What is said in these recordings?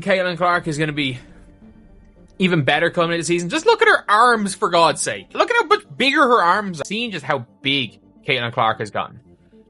Caitlin Clark is going to be even better coming into the season. Just look at her arms, for God's sake. Look at how much bigger her arms are. Seeing just how big Caitlin Clark has gotten.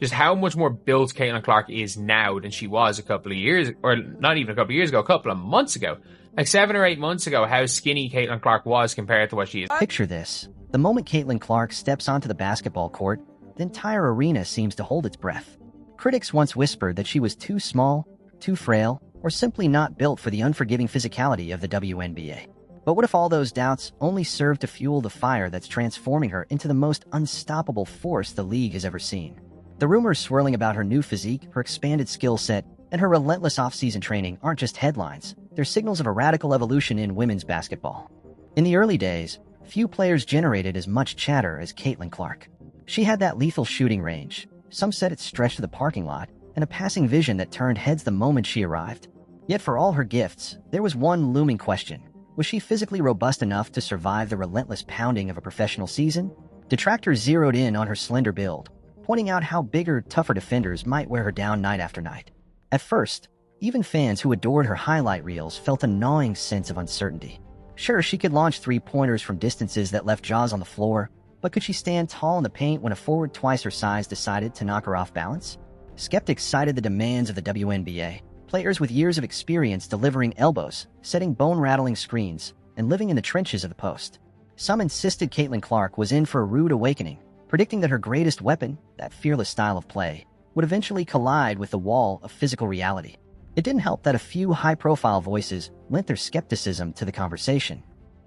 Just how much more built Caitlin Clark is now than she was a couple of years, or not even a couple of years ago, a couple of months ago. Like 7 or 8 months ago, how skinny Caitlin Clark was compared to what she is. Picture this. The moment Caitlin Clark steps onto the basketball court, the entire arena seems to hold its breath. Critics once whispered that she was too small, too frail, or simply not built for the unforgiving physicality of the WNBA. But what if all those doubts only serve to fuel the fire that's transforming her into the most unstoppable force the league has ever seen? The rumors swirling about her new physique, her expanded skill set, and her relentless offseason training aren't just headlines. They're signals of a radical evolution in women's basketball. In the early days, few players generated as much chatter as Caitlin Clark. She had that lethal shooting range. Some said it stretched to the parking lot, and a passing vision that turned heads the moment she arrived. Yet for all her gifts, there was one looming question. Was she physically robust enough to survive the relentless pounding of a professional season? Detractors zeroed in on her slender build, pointing out how bigger, tougher defenders might wear her down night after night. At first, even fans who adored her highlight reels felt a gnawing sense of uncertainty. Sure, she could launch three-pointers from distances that left jaws on the floor, but could she stand tall in the paint when a forward twice her size decided to knock her off balance? Skeptics cited the demands of the WNBA, players with years of experience delivering elbows, setting bone-rattling screens, and living in the trenches of the post. Some insisted Caitlin Clark was in for a rude awakening, predicting that her greatest weapon, that fearless style of play, would eventually collide with the wall of physical reality. It didn't help that a few high-profile voices lent their skepticism to the conversation.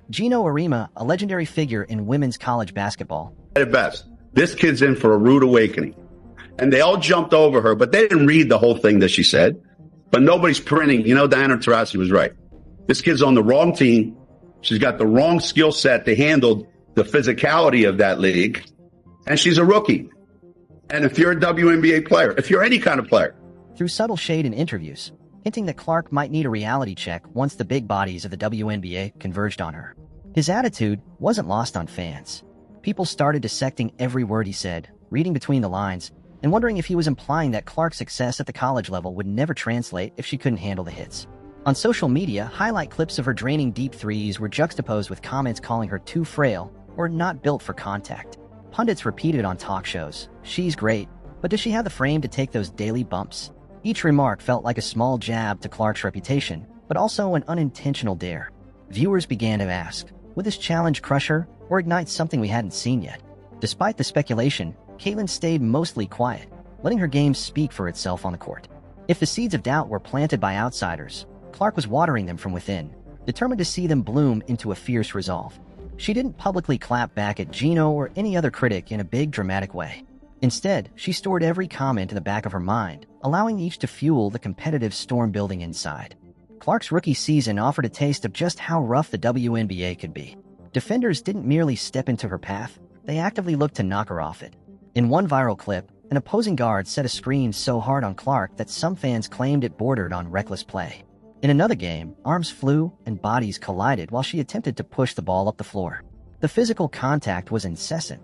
Geno Auriemma, a legendary figure in women's college basketball, at best, this kid's in for a rude awakening. And they all jumped over her, but they didn't read the whole thing that she said. But nobody's printing. You know, Diana Taurasi was right. This kid's on the wrong team. She's got the wrong skill set to handle the physicality of that league. And she's a rookie. And if you're a WNBA player, if you're any kind of player. Through subtle shade in interviews, hinting that Clark might need a reality check once the big bodies of the WNBA converged on her. His attitude wasn't lost on fans. People started dissecting every word he said, reading between the lines, and wondering if he was implying that Clark's success at the college level would never translate if she couldn't handle the hits. On social media, highlight clips of her draining deep threes were juxtaposed with comments calling her too frail or not built for contact. Pundits repeated on talk shows, "She's great, but does she have the frame to take those daily bumps?" Each remark felt like a small jab to Clark's reputation, but also an unintentional dare. Viewers began to ask, would this challenge crush her or ignite something we hadn't seen yet? Despite the speculation, Caitlin stayed mostly quiet, letting her game speak for itself on the court. If the seeds of doubt were planted by outsiders, Clark was watering them from within, determined to see them bloom into a fierce resolve. She didn't publicly clap back at Geno or any other critic in a big dramatic way. Instead, she stored every comment in the back of her mind, allowing each to fuel the competitive storm building inside. Clark's rookie season offered a taste of just how rough the WNBA could be. Defenders didn't merely step into her path, they actively looked to knock her off it. In one viral clip, an opposing guard set a screen so hard on Clark that some fans claimed it bordered on reckless play. In another game, arms flew and bodies collided while she attempted to push the ball up the floor. The physical contact was incessant.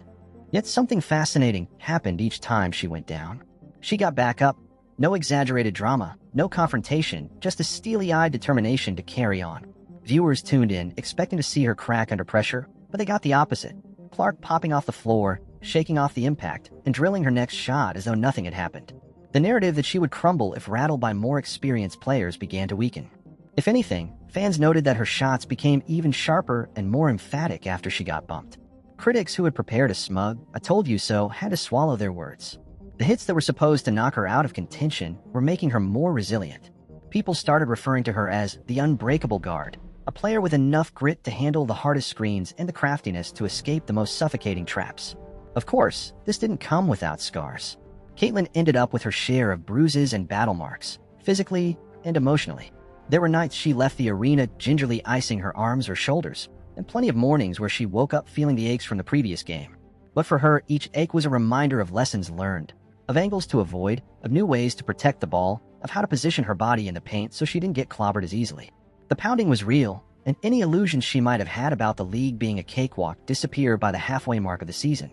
Yet something fascinating happened each time she went down. She got back up. No exaggerated drama, no confrontation, just a steely-eyed determination to carry on. Viewers tuned in, expecting to see her crack under pressure, but they got the opposite. Clark popping off the floor, shaking off the impact, and drilling her next shot as though nothing had happened. The narrative that she would crumble if rattled by more experienced players began to weaken. If anything, fans noted that her shots became even sharper and more emphatic after she got bumped. Critics who had prepared a smug, "I told you so," had to swallow their words. The hits that were supposed to knock her out of contention were making her more resilient. People started referring to her as the unbreakable guard, a player with enough grit to handle the hardest screens and the craftiness to escape the most suffocating traps. Of course, this didn't come without scars. Caitlin ended up with her share of bruises and battle marks, physically and emotionally. There were nights she left the arena gingerly icing her arms or shoulders, and plenty of mornings where she woke up feeling the aches from the previous game. But for her, each ache was a reminder of lessons learned, of angles to avoid, of new ways to protect the ball, of how to position her body in the paint so she didn't get clobbered as easily. The pounding was real, and any illusions she might have had about the league being a cakewalk disappeared by the halfway mark of the season.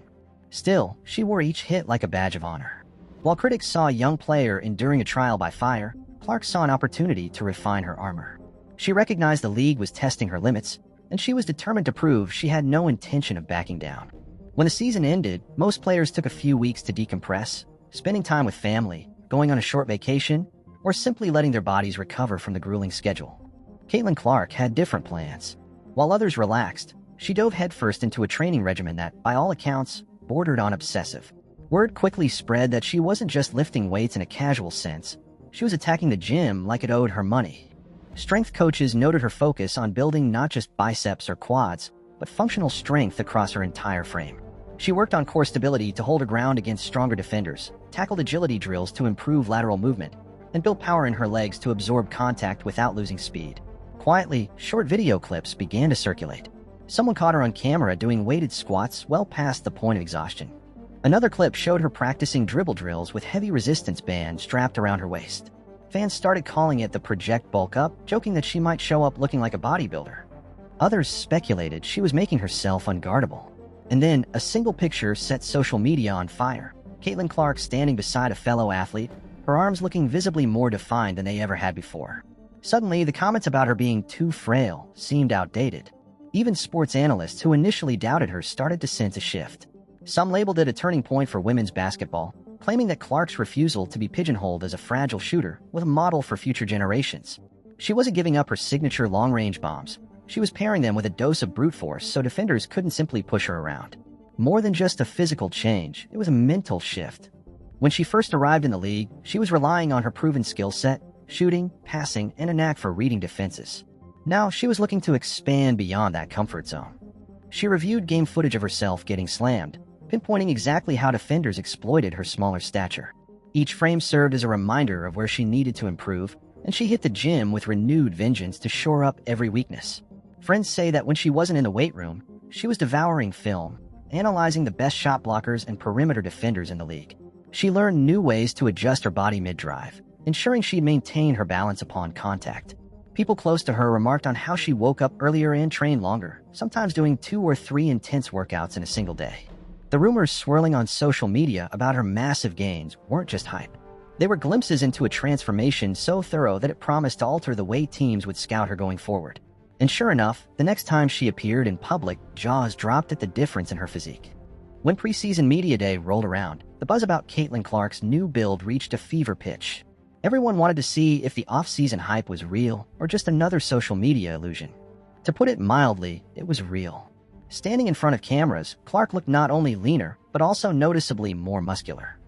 Still, she wore each hit like a badge of honor. While critics saw a young player enduring a trial by fire, Clark saw an opportunity to refine her armor. She recognized the league was testing her limits, and she was determined to prove she had no intention of backing down. When the season ended, most players took a few weeks to decompress, spending time with family, going on a short vacation, or simply letting their bodies recover from the grueling schedule. Caitlin Clark had different plans. While others relaxed, she dove headfirst into a training regimen that, by all accounts, bordered on obsessive. Word quickly spread that she wasn't just lifting weights in a casual sense, she was attacking the gym like it owed her money. Strength coaches noted her focus on building not just biceps or quads, but functional strength across her entire frame. She worked on core stability to hold her ground against stronger defenders, tackled agility drills to improve lateral movement, and built power in her legs to absorb contact without losing speed. Quietly, short video clips began to circulate. Someone caught her on camera doing weighted squats well past the point of exhaustion. Another clip showed her practicing dribble drills with heavy resistance bands strapped around her waist. Fans started calling it the Project Bulk Up, joking that she might show up looking like a bodybuilder. Others speculated she was making herself unguardable. And then, a single picture set social media on fire. Caitlin Clark standing beside a fellow athlete, her arms looking visibly more defined than they ever had before. Suddenly, the comments about her being too frail seemed outdated. Even sports analysts who initially doubted her started to sense a shift. Some labeled it a turning point for women's basketball, claiming that Clark's refusal to be pigeonholed as a fragile shooter was a model for future generations. She wasn't giving up her signature long-range bombs. She was pairing them with a dose of brute force so defenders couldn't simply push her around. More than just a physical change, it was a mental shift. When she first arrived in the league, she was relying on her proven skill set, shooting, passing, and a knack for reading defenses. Now she was looking to expand beyond that comfort zone. She reviewed game footage of herself getting slammed, pinpointing exactly how defenders exploited her smaller stature. Each frame served as a reminder of where she needed to improve, and she hit the gym with renewed vengeance to shore up every weakness. Friends say that when she wasn't in the weight room, she was devouring film, analyzing the best shot blockers and perimeter defenders in the league. She learned new ways to adjust her body mid-drive, ensuring she'd maintain her balance upon contact. People close to her remarked on how she woke up earlier and trained longer, sometimes doing 2 or 3 intense workouts in a single day. The rumors swirling on social media about her massive gains weren't just hype. They were glimpses into a transformation so thorough that it promised to alter the way teams would scout her going forward. And sure enough, the next time she appeared in public, jaws dropped at the difference in her physique. When preseason media day rolled around, the buzz about Caitlin Clark's new build reached a fever pitch. Everyone wanted to see if the off-season hype was real or just another social media illusion. To put it mildly, it was real. Standing in front of cameras, Clark looked not only leaner, but also noticeably more muscular.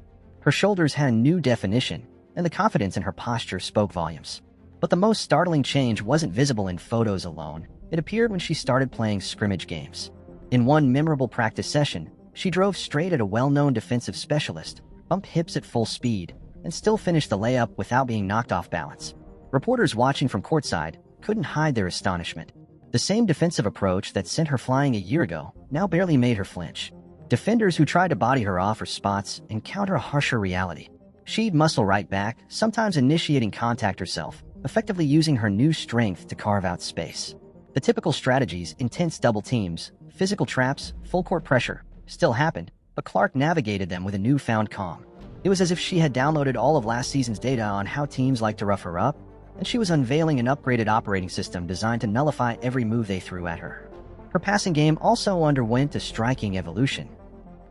Her shoulders had a new definition, and the confidence in her posture spoke volumes. But the most startling change wasn't visible in photos alone. It appeared when she started playing scrimmage games. In one memorable practice session, she drove straight at a well-known defensive specialist, bumped hips at full speed, and still finished the layup without being knocked off balance. Reporters watching from courtside couldn't hide their astonishment. The same defensive approach that sent her flying a year ago now barely made her flinch. Defenders who tried to body her off her spots encounter a harsher reality. She'd muscle right back, sometimes initiating contact herself, effectively using her new strength to carve out space. The typical strategies, intense double teams, physical traps, full court pressure, still happened, but Clark navigated them with a newfound calm. It was as if she had downloaded all of last season's data on how teams like to rough her up, and she was unveiling an upgraded operating system designed to nullify every move they threw at her. Her passing game also underwent a striking evolution.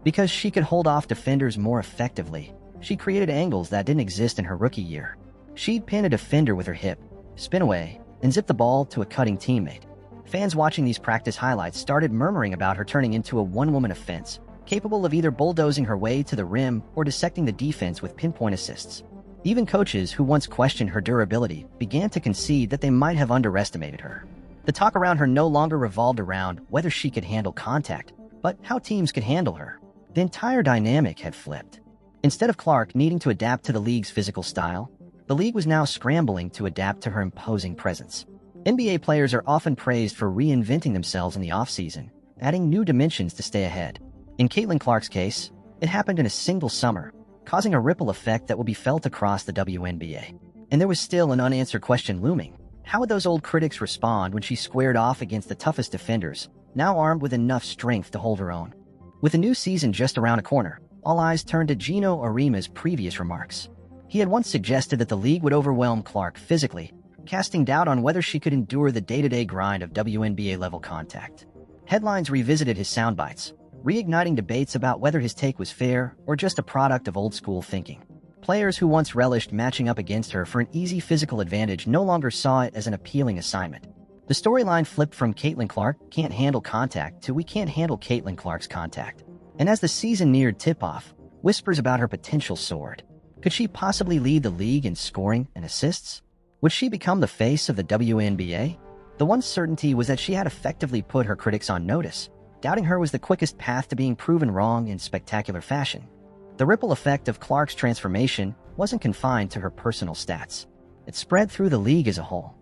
Because she could hold off defenders more effectively, she created angles that didn't exist in her rookie year. She'd pin a defender with her hip, spin away, and zip the ball to a cutting teammate. Fans watching these practice highlights started murmuring about her turning into a one-woman offense, capable of either bulldozing her way to the rim or dissecting the defense with pinpoint assists. Even coaches who once questioned her durability began to concede that they might have underestimated her. The talk around her no longer revolved around whether she could handle contact, but how teams could handle her. The entire dynamic had flipped. Instead of Clark needing to adapt to the league's physical style, the league was now scrambling to adapt to her imposing presence. NBA players are often praised for reinventing themselves in the offseason, adding new dimensions to stay ahead. In Caitlin Clark's case, it happened in a single summer, causing a ripple effect that will be felt across the WNBA. And there was still an unanswered question looming. How would those old critics respond when she squared off against the toughest defenders, now armed with enough strength to hold her own? With a new season just around a corner, all eyes turned to Geno Auriemma's previous remarks. He had once suggested that the league would overwhelm Clark physically, casting doubt on whether she could endure the day-to-day grind of WNBA-level contact. Headlines revisited his soundbites, reigniting debates about whether his take was fair or just a product of old-school thinking. Players who once relished matching up against her for an easy physical advantage no longer saw it as an appealing assignment. The storyline flipped from Caitlin Clark can't handle contact to we can't handle Caitlin Clark's contact. And as the season neared tip-off, whispers about her potential soared. Could she possibly lead the league in scoring and assists? Would she become the face of the WNBA? The one certainty was that she had effectively put her critics on notice. Doubting her was the quickest path to being proven wrong in spectacular fashion. The ripple effect of Clark's transformation wasn't confined to her personal stats. It spread through the league as a whole.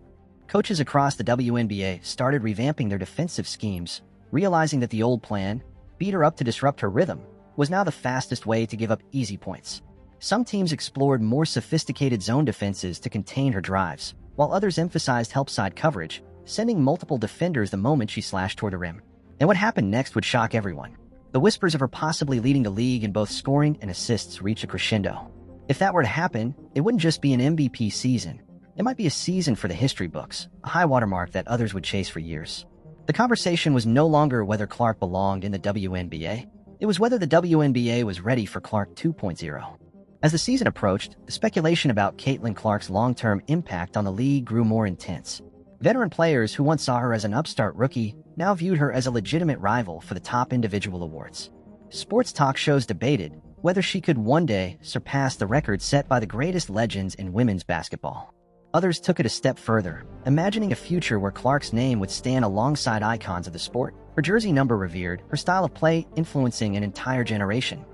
Coaches across the WNBA started revamping their defensive schemes, realizing that the old plan, beat her up to disrupt her rhythm, was now the fastest way to give up easy points. Some teams explored more sophisticated zone defenses to contain her drives, while others emphasized help-side coverage, sending multiple defenders the moment she slashed toward the rim. And what happened next would shock everyone. The whispers of her possibly leading the league in both scoring and assists reached a crescendo. If that were to happen, it wouldn't just be an MVP season. It might be a season for the history books, a high watermark that others would chase for years. The conversation was no longer whether Clark belonged in the WNBA. It was whether the WNBA was ready for Clark 2.0. As the season approached, the speculation about Caitlin Clark's long-term impact on the league grew more intense. Veteran players who once saw her as an upstart rookie now viewed her as a legitimate rival for the top individual awards. Sports talk shows debated whether she could one day surpass the record set by the greatest legends in women's basketball. Others took it a step further, imagining a future where Clark's name would stand alongside icons of the sport, her jersey number revered, her style of play influencing an entire generation.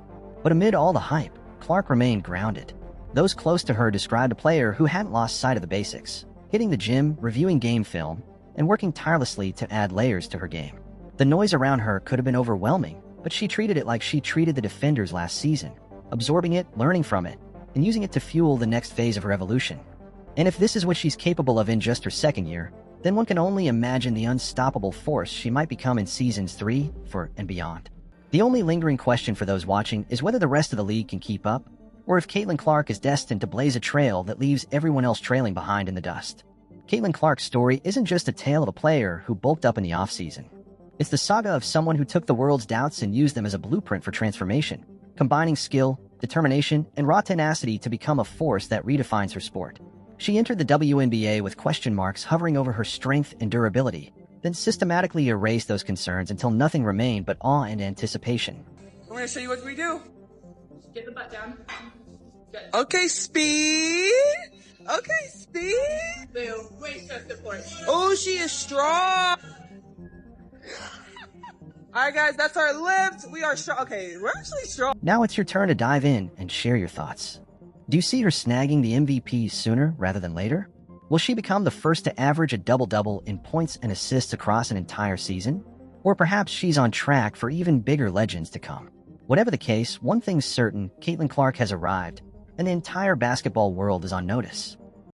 But amid all the hype, Clark remained grounded. Those close to her described a player who hadn't lost sight of the basics, hitting the gym, reviewing game film, and working tirelessly to add layers to her game. The noise around her could have been overwhelming, but she treated it like she treated the defenders last season, absorbing it, learning from it, and using it to fuel the next phase of her evolution. And if this is what she's capable of in just her second year, then one can only imagine the unstoppable force she might become in seasons 3, 4, and beyond. The only lingering question for those watching is whether the rest of the league can keep up, or if Caitlin Clark is destined to blaze a trail that leaves everyone else trailing behind in the dust. Caitlin Clark's story isn't just a tale of a player who bulked up in the offseason. It's the saga of someone who took the world's doubts and used them as a blueprint for transformation, combining skill, determination, and raw tenacity to become a force that redefines her sport. She entered the WNBA with question marks hovering over her strength and durability, then systematically erased those concerns until nothing remained but awe and anticipation. I'm going to show you what we do. Get the butt down. Good. Okay, speed. Okay, speed. Boo. Wait, just support. Oh, she is strong. All right, guys, that's our lift. We are strong. Okay, we're actually strong. Now it's your turn to dive in and share your thoughts. Do you see her snagging the MVP sooner rather than later? Will she become the first to average a double-double in points and assists across an entire season? Or perhaps she's on track for even bigger legends to come. Whatever the case, one thing's certain, Caitlin Clark has arrived, and the entire basketball world is on notice.